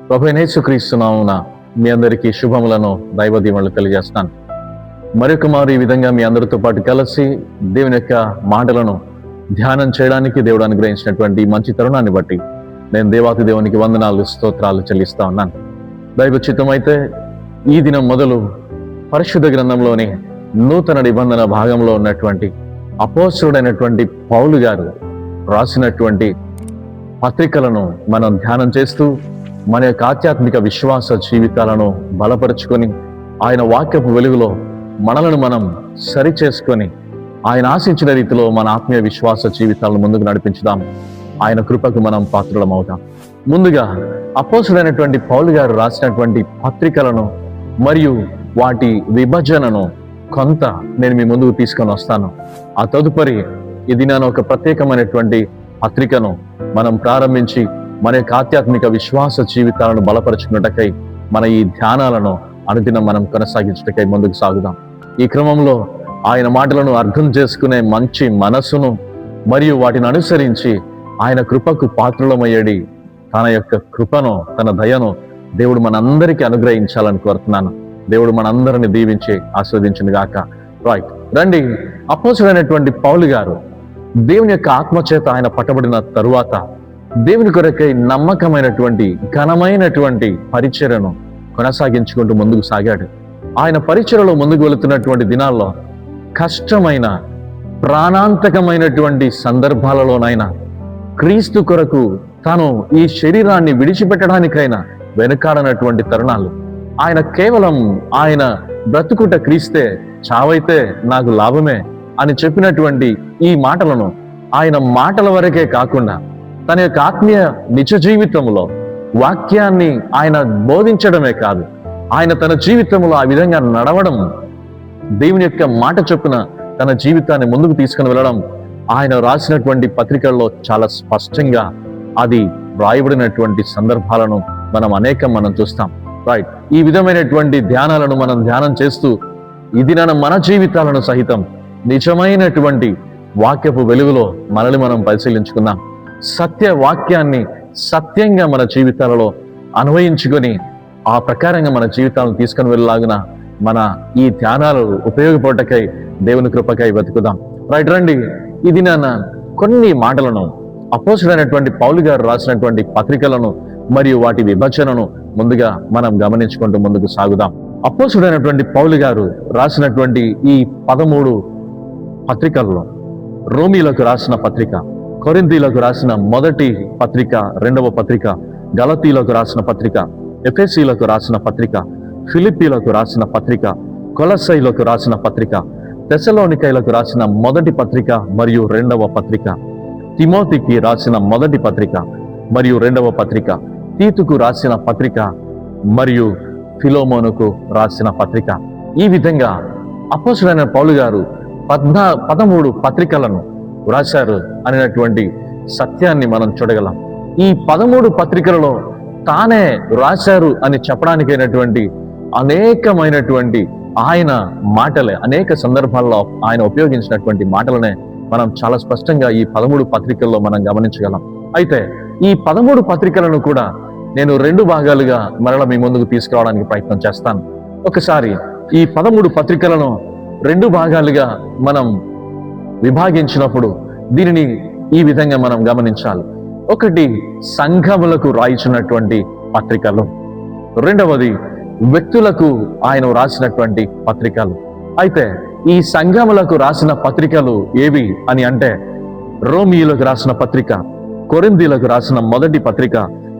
ప్రభువైన యేసుక్రీస్తు నామమున మీ అందరికీ శుభములను దైవ దీవెనలు తెలియజేస్తాను. మరొక మారు ఈ విధంగా మీ అందరితో పాటు కలిసి దేవుని యొక్క మాటలను ధ్యానం చేయడానికి దేవుడు అనుగ్రహించినటువంటి మంచి తరుణాన్ని బట్టి నేను దేవాతి దేవునికి వందనాలు స్తోత్రాలు చెల్లిస్తా ఉన్నాను. దైవ చిత్తమైతే ఈ దినం మొదలు పరిశుద్ధ గ్రంథంలోని నూతన నిబంధన భాగంలో ఉన్నటువంటి అపోస్తలుడైనటువంటి పౌలు గారు రాసినటువంటి పత్రికలను మనం ధ్యానం చేస్తూ మన యొక్క ఆధ్యాత్మిక విశ్వాస జీవితాలను బలపరుచుకొని ఆయన వాక్యపు వెలుగులో మనలను మనం సరి చేసుకొని ఆయన ఆశించిన రీతిలో మన ఆత్మీయ విశ్వాస జీవితాలను ముందుకు నడిపించుదాం. ఆయన కృపకు మనం పాత్రలం అవుతాం. ముందుగా అపోస్తలుడైనటువంటి పౌలు గారు రాసినటువంటి పత్రికలను మరియు వాటి విభజనను కొంత నేను మీ ముందుకు తీసుకొని వస్తాను. ఆ తదుపరి ఇది నేను ఒక ప్రత్యేకమైనటువంటి పత్రికను మనం ప్రారంభించి మన యొక్క ఆధ్యాత్మిక విశ్వాస జీవితాలను బలపరుచుకున్నటకై మన ఈ ధ్యానాలను అనుదినం మనం కొనసాగించటకై ముందుకు సాగుదాం. ఈ క్రమంలో ఆయన మాటలను అర్థం చేసుకునే మంచి మనస్సును మరియు వాటిని అనుసరించి ఆయన కృపకు పాత్రలమయ్యేది తన యొక్క కృపను, తన దయను దేవుడు మనందరికీ అనుగ్రహించాలని కోరుతున్నాను. దేవుడు మనందరిని దీవించి ఆస్వాదించును గాక. రైట్, రండి. అపోస్తలుడైనటువంటి పౌలు గారు దేవుని యొక్క ఆత్మచేత ఆయన పట్టబడిన తరువాత దేవుని కొరకై నమ్మకమైనటువంటి ఘనమైనటువంటి పరిచర్యను కొనసాగించుకుంటూ ముందుకు సాగాడు. ఆయన పరిచర్యలో ముందుకు వెళుతున్నటువంటి దినాల్లో కష్టమైన ప్రాణాంతకమైనటువంటి సందర్భాలలోనైనా క్రీస్తు కొరకు తాను ఈ శరీరాన్ని విడిచిపెట్టడానికైనా వెనుకాడనటువంటి తరుణాలు, ఆయన కేవలం ఆయన బ్రతుకుట క్రీస్తే, చావైతే నాకు లాభమే అని చెప్పినటువంటి ఈ మాటలను ఆయన మాటల వరకే కాకుండా తన యొక్క ఆత్మీయ నిజ జీవితంలో వాక్యాన్ని ఆయన బోధించడమే కాదు, ఆయన తన జీవితంలో ఆ విధంగా నడవడం, దేవుని యొక్క మాట చొప్పున తన జీవితాన్ని ముందుకు తీసుకుని వెళ్ళడం ఆయన రాసినటువంటి పత్రికల్లో చాలా స్పష్టంగా అది వ్రాయబడినటువంటి సందర్భాలను మనం చూస్తాం. రైట్, ఈ విధమైనటువంటి ధ్యానాలను మనం ధ్యానం చేస్తూ ఇది మన జీవితాలను సహితం నిజమైనటువంటి వాక్యపు వెలుగులో మనల్ని మనం పరిశీలించుకుందాం. సత్య వాక్యాన్ని సత్యంగా మన జీవితాలలో అన్వయించుకొని ఆ ప్రకారంగా మన జీవితాలను తీసుకుని వెళ్ళలాగున మన ఈ ధ్యానాలు ఉపయోగపడటకై దేవుని కృపకై వెతుకుదాం. రైట్, రండి. ఇది కొన్ని మాటలను అపోస్తలుడైనటువంటి పౌలు గారు రాసినటువంటి పత్రికలను మరియు వాటి విభజనను ముందుగా మనం గమనించుకుంటూ ముందుకు సాగుదాం. అపోస్తలుడైనటువంటి పౌలు గారు రాసినటువంటి ఈ 13 పత్రికల్లో రోమీలకు రాసిన పత్రిక, కొరింథీలకు రాసిన మొదటి పత్రిక, రెండవ పత్రిక, గలతీలకు రాసిన పత్రిక, ఎఫెసీలకు రాసిన పత్రిక, ఫిలిప్పీలకు రాసిన పత్రిక, కొలస్సైలకు రాసిన పత్రిక, తెస్సలోనికైలకు రాసిన మొదటి పత్రిక మరియు రెండవ పత్రిక, తిమోతికి రాసిన మొదటి పత్రిక మరియు రెండవ పత్రిక, తీతుకు రాసిన పత్రిక మరియు ఫిలోమోనుకు రాసిన పత్రిక. ఈ విధంగా అపోస్తలుడైన పౌలు గారు 13 పత్రికలను రాశారు అనేటువంటి సత్యాన్ని మనం చూడగలం. ఈ 13 పత్రికలలో తానే రాశారు అని చెప్పడానికైనటువంటి అనేకమైనటువంటి ఆయన మాటలే, అనేక సందర్భాల్లో ఆయన ఉపయోగించినటువంటి మాటలనే మనం చాలా స్పష్టంగా ఈ 13 పత్రికల్లో మనం గమనించగలం. అయితే ఈ 13 పత్రికలను కూడా నేను 2 భాగాలుగా మరల మీ ముందుకు తీసుకురావడానికి ప్రయత్నం చేస్తాను. ఒకసారి ఈ 13 పత్రికలను 2 భాగాలుగా మనం విభాగించినప్పుడు దీనిని ఈ విధంగా మనం గమనించాలి. ఒకటి సంఘములకు రాయించినటువంటి పత్రికలు, రెండవది వ్యక్తులకు ఆయన రాసినటువంటి పత్రికలు. అయితే ఈ సంఘములకు రాసిన పత్రికలు ఏవి అని అంటే రోమీయులకు రాసిన పత్రిక, కొరింథీలకు రాసిన మొదటి పత్రిక,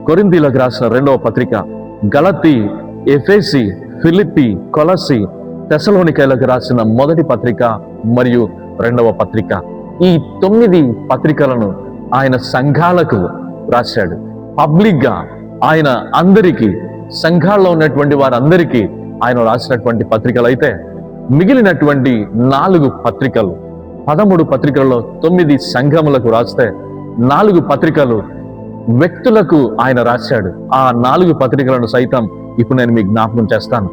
కొరింథీలకు రాసిన రెండవ పత్రిక, గలతీ, ఎఫెసీ, ఫిలిప్పీ, కొలస్సీ, తెస్సలోనికైలకు రాసిన మొదటి పత్రిక మరియు రెండవ పత్రిక. ఈ 9 పత్రికలను ఆయన సంఘాలకు రాశాడు. పబ్లిక్ గా ఆయన అందరికీ, సంఘాల్లో ఉన్నటువంటి వారందరికీ ఆయన రాసినటువంటి పత్రికలు. అయితే మిగిలినటువంటి 4 పత్రికలు, 13 పత్రికలలో 9 సంఘములకు రాస్తే 4 పత్రికలు వ్యక్తులకు ఆయన రాశాడు. ఆ 4 పత్రికలను సైతం ఇప్పుడు నేను మీకు జ్ఞాపకం చేస్తాను.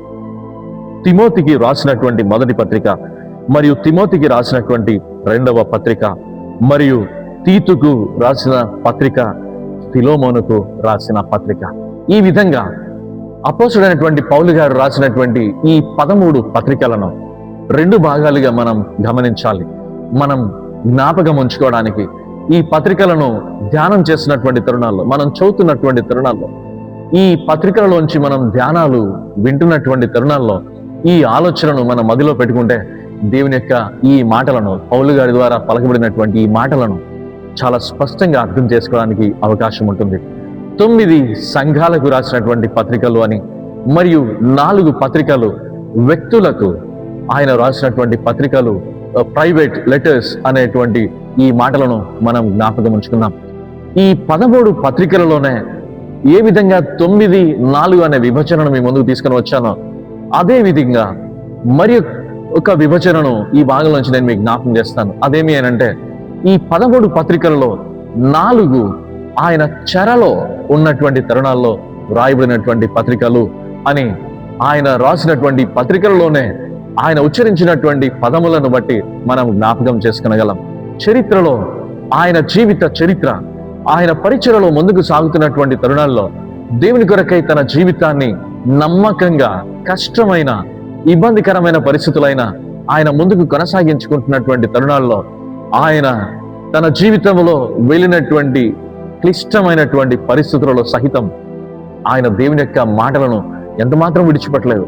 తిమోతికి రాసినటువంటి మొదటి పత్రిక మరియు తిమోతికి రాసినటువంటి రెండవ పత్రిక మరియు తీతుకు రాసిన పత్రిక, ఫిలోమోనుకు రాసిన పత్రిక. ఈ విధంగా అపోస్తుడైనటువంటి పౌలు గారు రాసినటువంటి ఈ 13 పత్రికలను 2 భాగాలుగా మనం గమనించాలి. మనం జ్ఞాపకం ఉంచుకోవడానికి ఈ పత్రికలను ధ్యానం చేసినటువంటి తరుణాల్లో, మనం చదువుతున్నటువంటి తరుణాల్లో, ఈ పత్రికలలోంచి మనం ధ్యానాలు వింటున్నటువంటి తరుణాల్లో ఈ ఆలోచనను మనం మదిలో పెట్టుకుంటే దేవుని యొక్క ఈ మాటలను, పౌలు గారి ద్వారా పలకబడినటువంటి ఈ మాటలను చాలా స్పష్టంగా అర్థం చేసుకోవడానికి అవకాశం ఉంటుంది. 9 సంఘాలకు రాసినటువంటి పత్రికలు అని, మరియు 4 పత్రికలు వ్యక్తులకు ఆయన రాసినటువంటి పత్రికలు, ప్రైవేట్ లెటర్స్ అనేటువంటి ఈ మాటలను మనం జ్ఞాపకం ఉంచుకున్నాం. ఈ 13 పత్రికలలోనే ఏ విధంగా 9:4 అనే విభజనను మీ ముందుకు తీసుకొని వచ్చానో అదే విధంగా మరి ఒక విభజనను ఈ భాగం నుంచి నేను మీకు జ్ఞాపకం చేస్తాను. అదేమి అనంటే, ఈ 13 పత్రికలలో 4 ఆయన చెరలో ఉన్నటువంటి తరుణాల్లో వ్రాయబడినటువంటి పత్రికలు అని, ఆయన రాసినటువంటి పత్రికలలోనే ఆయన ఉచ్చరించినటువంటి పదములను బట్టి మనం జ్ఞాపకం చేసుకునగలం. చరిత్రలో ఆయన జీవిత చరిత్ర, ఆయన పరిచయలో ముందుకు సాగుతున్నటువంటి తరుణాల్లో దేవుని కొరకై తన జీవితాన్ని నమ్మకంగా, కష్టమైన, ఇబ్బందికరమైన పరిస్థితులైన ఆయన ముందుకు కొనసాగించుకుంటున్నటువంటి తరుణాల్లో ఆయన తన జీవితంలో వెళ్ళినటువంటి క్లిష్టమైనటువంటి పరిస్థితులలో సహితం ఆయన దేవుని యొక్క మాటలను ఎంత మాత్రం విడిచిపెట్టలేదు.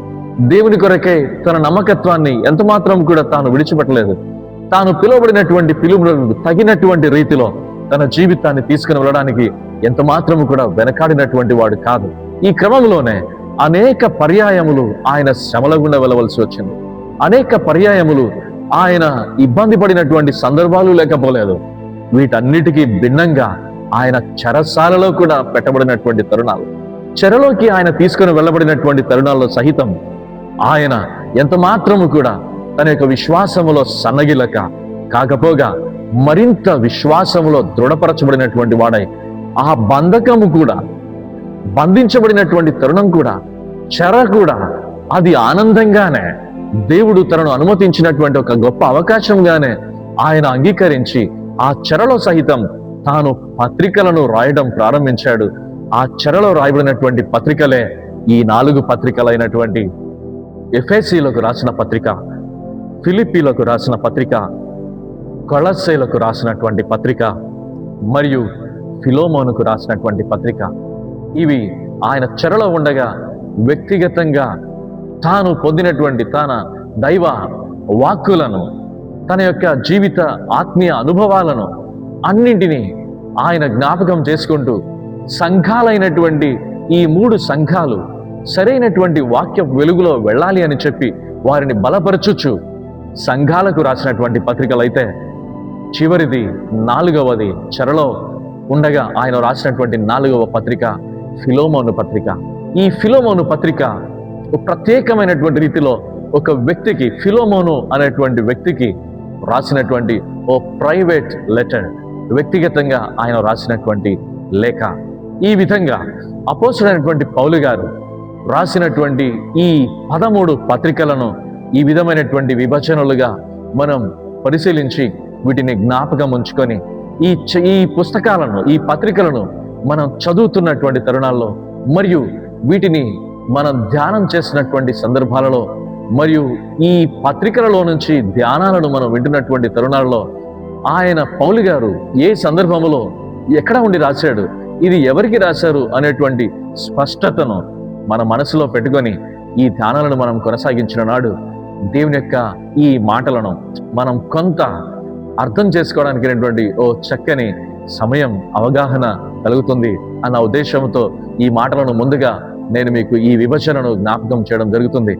దేవుని కొరకే తన నమ్మకత్వాన్ని ఎంత మాత్రం కూడా తాను విడిచిపెట్టలేదు. తాను పిలువబడినటువంటి పిలుపులకు తగినటువంటి రీతిలో తన జీవితాన్ని తీసుకుని వెళ్ళడానికి ఎంత మాత్రము కూడా వెనకాడినటువంటి వాడు కాదు. ఈ క్రమంలోనే అనేక పర్యాయములు ఆయన శ్రమల గుండా వెళ్ళవలసి వచ్చింది. అనేక పర్యాయములు ఆయన ఇబ్బంది పడినటువంటి సందర్భాలు లేకపోలేదు. వీటన్నిటికీ భిన్నంగా ఆయన చెరసాలలో కూడా పెట్టబడినటువంటి తరుణాలు, చెరలోకి ఆయన తీసుకుని వెళ్ళబడినటువంటి తరుణాల్లో సహితం ఆయన ఎంత మాత్రము కూడా తన యొక్క విశ్వాసములో సన్నగిలక, కాకపోగా మరింత విశ్వాసములో దృఢపరచబడినటువంటి వాడై, ఆ బంధకము కూడా, బంధించబడినటువంటి తరుణం కూడా, చెర కూడా అది ఆనందంగానే దేవుడు తనను అనుమతించినటువంటి ఒక గొప్ప అవకాశంగానే ఆయన అంగీకరించి ఆ చెరలో సహితం తాను పత్రికలను రాయడం ప్రారంభించాడు. ఆ చెరలో రాయబడినటువంటి పత్రికలే ఈ 4 పత్రికలైనటువంటి ఎఫెసీలకు రాసిన పత్రిక, ఫిలిప్పీలకు రాసిన పత్రిక, కొలస్సీలకు రాసినటువంటి పత్రిక, మరియు ఫిలోమోనుకు రాసినటువంటి పత్రిక. ఇవి ఆయన చెరలో ఉండగా వ్యక్తిగతంగా తాను పొందినటువంటి తన దైవ వాక్కులను, తన యొక్క జీవిత ఆత్మీయ అనుభవాలను అన్నింటినీ ఆయన జ్ఞాపకం చేసుకుంటూ సంఘాలైనటువంటి ఈ 3 సంఘాలు సరైనటువంటి వాక్య వెలుగులో వెళ్ళాలి అని చెప్పి వారిని బలపరచుచు సంఘాలకు రాసినటువంటి పత్రికలైతే, చివరిది 4వది చెరలో ఉండగా ఆయన రాసినటువంటి 4వ పత్రిక ఫిలోమోను పత్రిక. ఈ ఫిలోమోను పత్రిక ప్రత్యేకమైనటువంటి రీతిలో ఒక వ్యక్తికి, ఫిలోమోను అనేటువంటి వ్యక్తికి రాసినటువంటి ఓ ప్రైవేట్ లెటర్, వ్యక్తిగతంగా ఆయన రాసినటువంటి లేఖ. ఈ విధంగా అపోస్తలుడైనటువంటి పౌలు గారు రాసినటువంటి ఈ 13 పత్రికలను ఈ విధమైనటువంటి విభజనలుగా మనం పరిశీలించి వీటిని జ్ఞాపకం ఉంచుకొని ఈ పుస్తకాలను, ఈ పత్రికలను మనం చదువుతున్నటువంటి తరుణాల్లో, మరియు వీటిని మనం ధ్యానం చేసినటువంటి సందర్భాలలో, మరియు ఈ పత్రికలలో నుంచి ధ్యానాలను మనం వింటున్నటువంటి తరుణాల్లో ఆయన పౌలు గారు ఏ సందర్భంలో ఎక్కడ ఉండి రాశాడు, ఇది ఎవరికి రాశారు అనేటువంటి స్పష్టతను మన మనసులో పెట్టుకొని ఈ ధ్యానాలను మనం కొనసాగించిన నాడు దేవుని యొక్క ఈ మాటలను మనం కొంత అర్థం చేసుకోవడానికి ఓ చక్కని సమయం, అవగాహన కలుగుతుంది అన్న ఉద్దేశంతో ఈ మాటలను ముందుగా నేను మీకు ఈ విభజనను జ్ఞాపకం చేయడం జరుగుతుంది.